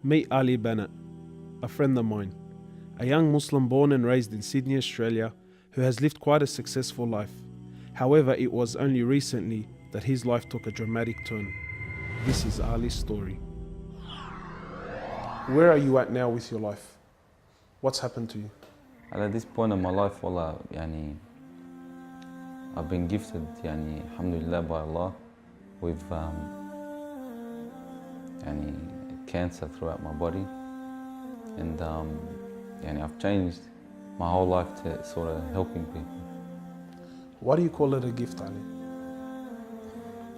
Meet Ali Banat, a friend of mine, a young Muslim born and raised in Sydney, Australia, who has lived quite a successful life. However, it was only recently that his life took a dramatic turn. This is Ali's story. Where are you at now with your life? What's happened to you? And at this point in my life, wallah, I've been gifted, alhamdulillah, by Allah with cancer throughout my body, and I've changed my whole life to sort of helping people. Why do you call it a gift, Ali?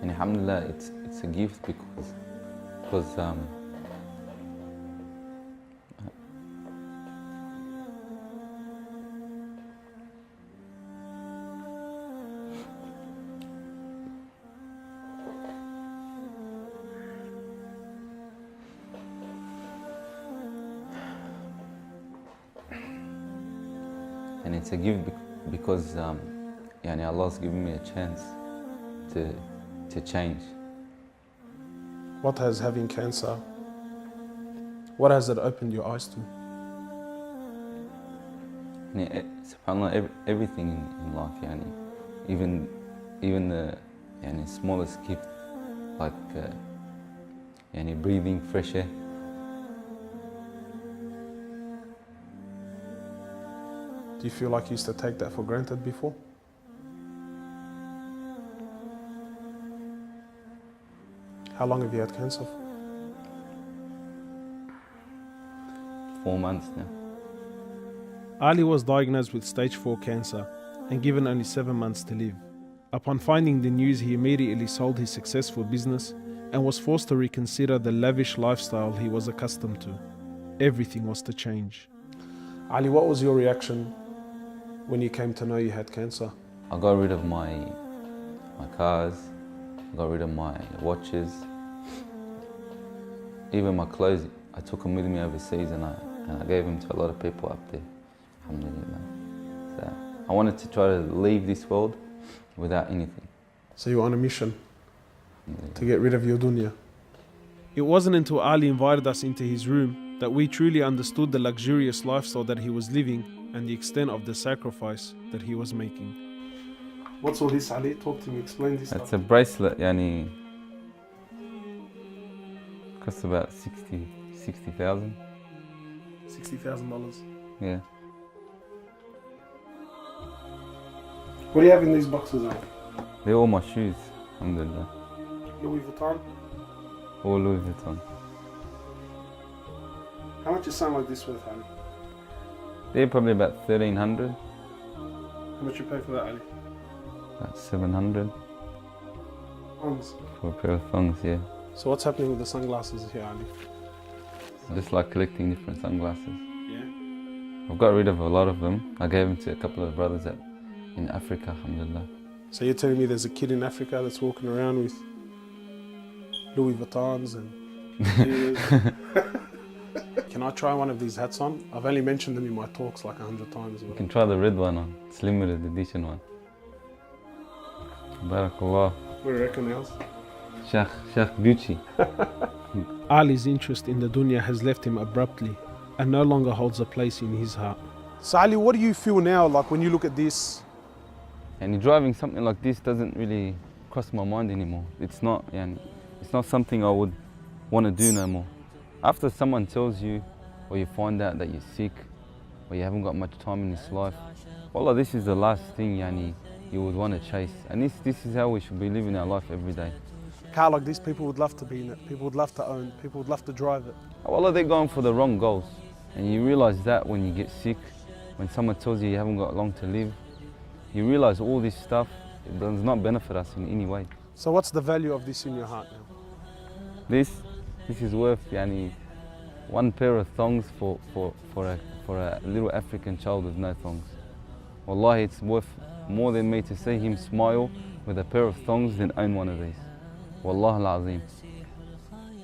And alhamdulillah, it's a gift because and it's a gift because Allah's given me a chance to change. What has having cancer, what has it opened your eyes to? SubhanAllah, everything in life, even the smallest gift, like breathing fresh air. Do you feel like you used to take that for granted before? How long have you had cancer for? 4 months now. Ali was diagnosed with stage 4 cancer and given only 7 months to live. Upon finding the news, he immediately sold his successful business and was forced to reconsider the lavish lifestyle he was accustomed to. Everything was to change. Ali, what was your reaction when you came to know you had cancer? I got rid of my cars, I got rid of my watches, even my clothes. I took them with me overseas and I gave them to a lot of people up there, alhamdulillah. So I wanted to try to leave this world without anything. So you were on a mission to get rid of your dunya. It wasn't until Ali invited us into his room that we truly understood the luxurious lifestyle that he was living and the extent of the sacrifice that he was making. What's all this, Ali? Talk to me, explain this. It's a bracelet, costs about $60,000. $60,000. Yeah. What do you have in these boxes, Ali? They're all my shoes, alhamdulillah. Louis Vuitton? All Louis Vuitton. How much is something like this worth, Ali? They're probably about 1,300. How much you pay for that, Ali? About 700 Thongs. for a pair of thongs, yeah. So what's happening with the sunglasses here, Ali? I just like collecting different sunglasses. Yeah? I've got rid of a lot of them. I gave them to a couple of brothers in Africa, alhamdulillah. So you're telling me there's a kid in Africa that's walking around with Louis Vuittons and Can I try one of these hats on? I've only mentioned them in my talks like 100 times. You can try the red one on. It's limited edition one. Barakallah. What do you reckon else? Sheikh Gucci. Ali's interest in the dunya has left him abruptly and no longer holds a place in his heart. So Ali, what do you feel now, like when you look at this? And driving something like this doesn't really cross my mind anymore. It's not something I would want to do no more. After someone tells you, or you find out that you're sick, or you haven't got much time in this life, wallah, this is the last thing you would want to chase. And this is how we should be living our life every day. A car like this, people would love to be in it, people would love to own, people would love to drive it. Wallah, they're going for the wrong goals. And you realize that when you get sick, when someone tells you you haven't got long to live, you realize all this stuff, it does not benefit us in any way. So what's the value of this in your heart now? This is worth one pair of thongs for a little African child with no thongs. Wallahi, it's worth more than me to see him smile with a pair of thongs than own one of these. Wallah al-Azim.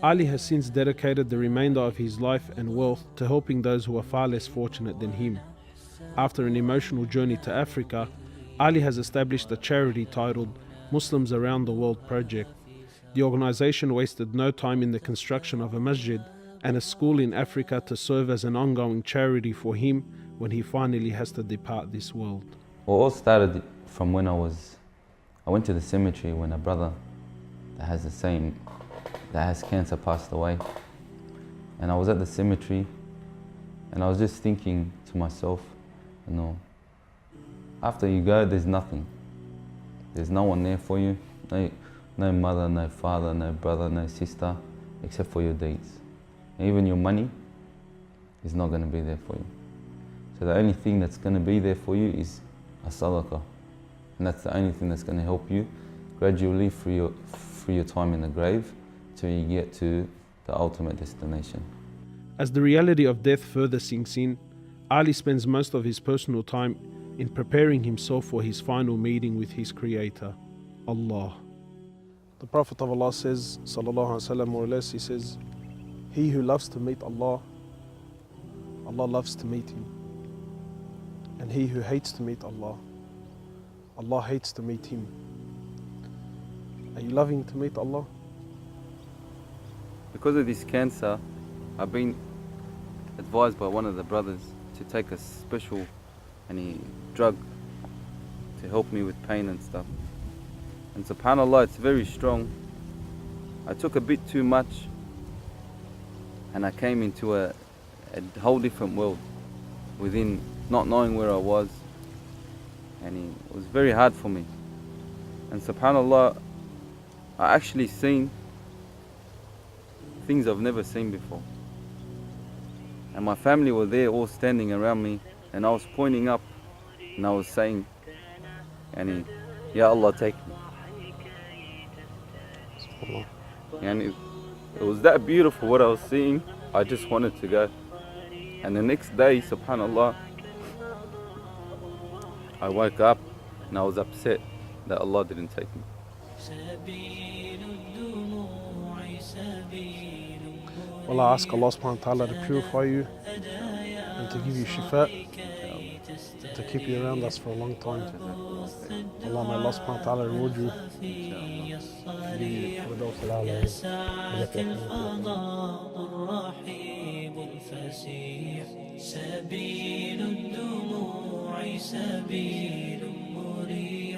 Ali has since dedicated the remainder of his life and wealth to helping those who are far less fortunate than him. After an emotional journey to Africa, Ali has established a charity titled Muslims Around the World Project. The organization wasted no time in the construction of a masjid and a school in Africa to serve as an ongoing charity for him when he finally has to depart this world. Well, it all started from when I went to the cemetery when a brother that has cancer passed away. And I was at the cemetery and I was just thinking to myself, after you go, there's nothing. There's no one there for you. No mother, no father, no brother, no sister, except for your deeds. And even your money is not going to be there for you. So the only thing that's going to be there for you is a sadaqah. And that's the only thing that's going to help you gradually through your time in the grave till you get to the ultimate destination. As the reality of death further sinks in, Ali spends most of his personal time in preparing himself for his final meeting with his Creator, Allah. The Prophet of Allah says, sallallahu alaihi wasallam, more or less, he says, he who loves to meet Allah, Allah loves to meet him. And he who hates to meet Allah, Allah hates to meet him. Are you loving to meet Allah? Because of this cancer, I've been advised by one of the brothers to take a special drug to help me with pain and stuff. And subhanAllah, it's very strong. I took a bit too much and I came into a whole different world within not knowing where I was, and it was very hard for me. And subhanAllah, I actually seen things I've never seen before. And my family were there all standing around me, and I was pointing up and I was saying, Ya Allah, take me. And it was that beautiful what I was seeing. I just wanted to go. And the next day, subhanAllah, I woke up and I was upset that Allah didn't take me. Well, I ask Allah subhanahu wa ta'ala to purify you and to give you shifa, to keep you around us for a long time. Allah, may Allah subhanahu wa ta'ala reward you. سبيل الدموع سبيل مريح